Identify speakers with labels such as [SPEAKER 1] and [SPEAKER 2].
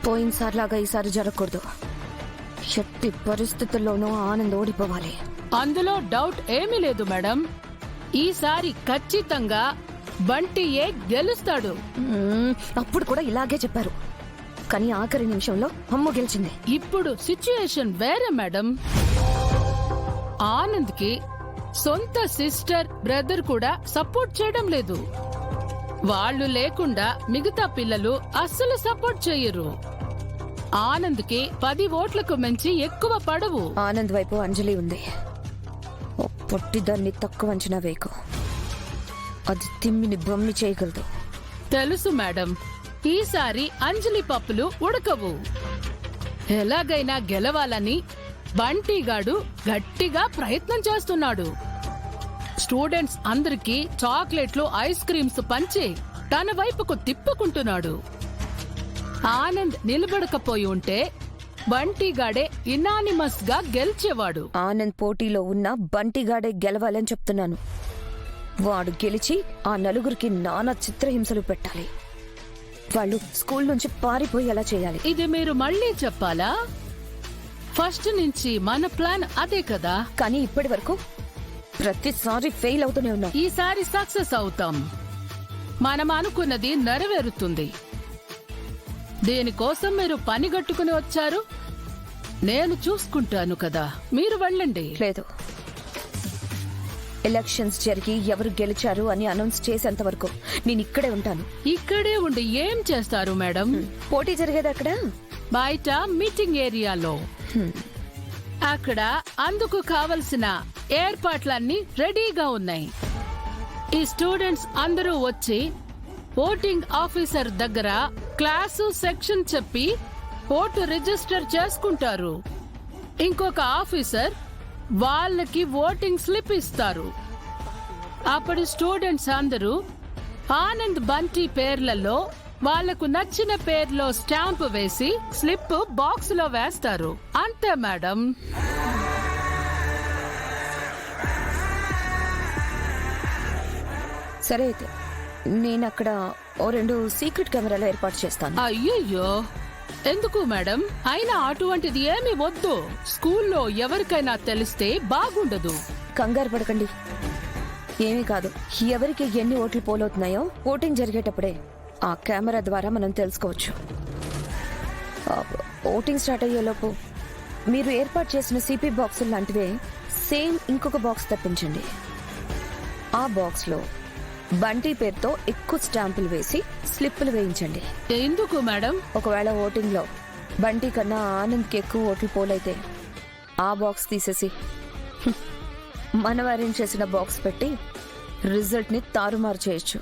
[SPEAKER 1] పోయినసారిలాగా ఈసారి జరగకూడదు. ఎట్టి పరిస్థితుల్లోనూ ఆనంద్ ఓడిపోవాలి.
[SPEAKER 2] అందులో డౌట్ ఏమీ లేదు మేడం. ఈసారి ఖచ్చితంగా బంటియే గెలుస్తాడు.
[SPEAKER 1] అప్పుడు కూడా ఇలాగే చెప్పారు, కానీ ఆఖరి నిమిషంలో అమ్ము గెలిచింది.
[SPEAKER 2] ఇప్పుడు సిచ్యుయేషన్ వేరే మేడం. ఆనంద్ కి సొంత సిస్టర్ బ్రదర్ కూడా సపోర్ట్ చేయడం లేదు. వాళ్ళు లేకుండా మిగతా పిల్లలు అస్సలు సపోర్ట్ చెయ్యరు. ఆనంద్ కి 10 ఓట్లకు మించి ఎక్కువ పడవు.
[SPEAKER 1] ఆనంద్ వైపు అంజలి ఉంది. పొట్టిదాన్ని తక్కువ అంచనా వేయకు. అది తిమ్మిని బొమ్మి చేయగలదు.
[SPEAKER 2] తెలుసు మేడం, ఈసారి అంజలి పప్పులు ఉడకవు. ఎలాగైనా గెలవాలని బంటిగాడు గట్టిగా ప్రయత్నం చేస్తున్నాడు. స్టూడెంట్స్ అందరికీ చాక్లెట్లు, ఐస్ క్రీమ్స్ పంచి తన వైపుకు తిప్పుకుంటున్నాడు. ఆనంద్ నిలబడకపోయి ఉంటే బంటిగాడే ఇనానిమస్ గా గెలిచేవాడు.
[SPEAKER 1] ఆనంద్ పోటీలో ఉన్న బంటిగాడే గెలవాలని చెప్తున్నాను. వాడు గెలిచి ఆ నలుగురికి నానా చిత్రహింసలు పెట్టాలి. వాళ్ళు స్కూల్ నుంచి పారిపోయేలా చేయాలి.
[SPEAKER 2] ఇది మీరు మళ్ళీ చెప్పాలా? ఫస్ట్ నుంచి మన ప్లాన్ అదే కదా.
[SPEAKER 1] కానీ ఇప్పటి వరకు ప్రతిసారి ఫెయిల్ అవుతూనే ఉన్నాం.
[SPEAKER 2] ఈసారి సక్సెస్ అవుతాం. మనం అనుకున్నది నెరవేరుతుంది. దేనికోసం మీరు పని గట్టుకుని వచ్చారు? నేను చూసుకుంటాను కదా, మీరు వెళ్ళండి.
[SPEAKER 1] లేదు, ఎలక్షన్స్ జరిగి ఎవరు గెలిచారు అని అనౌన్స్ చేసేంత వరకు నేను ఇక్కడే ఉంటాను.
[SPEAKER 2] ఇక్కడే ఉండి ఏం చేస్తారు మేడం?
[SPEAKER 1] పోటీ జరిగేది అక్కడ
[SPEAKER 2] బయట మీటింగ్ ఏరియాలో. అక్కడ అందుకు కావలసిన ఏర్పాట్లన్నీ రెడీగా ఉన్నాయి. ఈ స్టూడెంట్స్ అందరూ వచ్చి ఓటింగ్ ఆఫీసర్ దగ్గర క్లాసు సెక్షన్ చెప్పి ఓటు రిజిస్టర్ చేసుకుంటారు. ఇంకొక ఆఫీసర్ వాళ్ళకి ఓటింగ్ స్లిప్ ఇస్తారు. అప్పుడు స్టూడెంట్స్ అందరూ ఆనంద్, బంటి పేర్లలో వాళ్లకు నచ్చిన పేర్లో స్టాంప్ వేసి స్లిప్ బాక్స్ లో వేస్తారు. అంతే మేడం.
[SPEAKER 1] సరే, అయితే నేను అక్కడ 2 సీక్రెట్ కెమెరాలు ఏర్పాటు చేస్తాను.
[SPEAKER 2] అయ్యయ్యో, ఎందుకు మేడం? అయినా అటువంటిది ఏమీ వద్దు. స్కూల్లో ఎవరికైనా తెలిస్తే బాగుండదు.
[SPEAKER 1] కంగారు పడకండి, ఏమీ కాదు. ఎవరికి ఎన్ని ఓట్లు పోలవుతున్నాయో ఓటింగ్ జరిగేటప్పుడే ఆ కెమెరా ద్వారా మనం తెలుసుకోవచ్చు. ఓటింగ్ స్టార్ట్ అయ్యేలోపు మీరు ఏర్పాటు చేసిన సిపి బాక్సులు లాంటివే సేమ్ ఇంకొక బాక్స్ తెప్పించండి. ఆ బాక్స్ లో బంటి పేరుతో ఎక్కువ స్టాంపులు వేసి స్లిప్పులు వేయించండి.
[SPEAKER 2] ఎందుకు మేడం?
[SPEAKER 1] ఒకవేళ ఓటింగ్ లో బంటి కన్నా ఆనంద్కి ఎక్కువ ఓట్లు పోలైతే ఆ బాక్స్ తీసేసి మనం అరేంజ్ చేసిన బాక్స్ పెట్టి రిజల్ట్ ని తారుమారు చేయొచ్చు.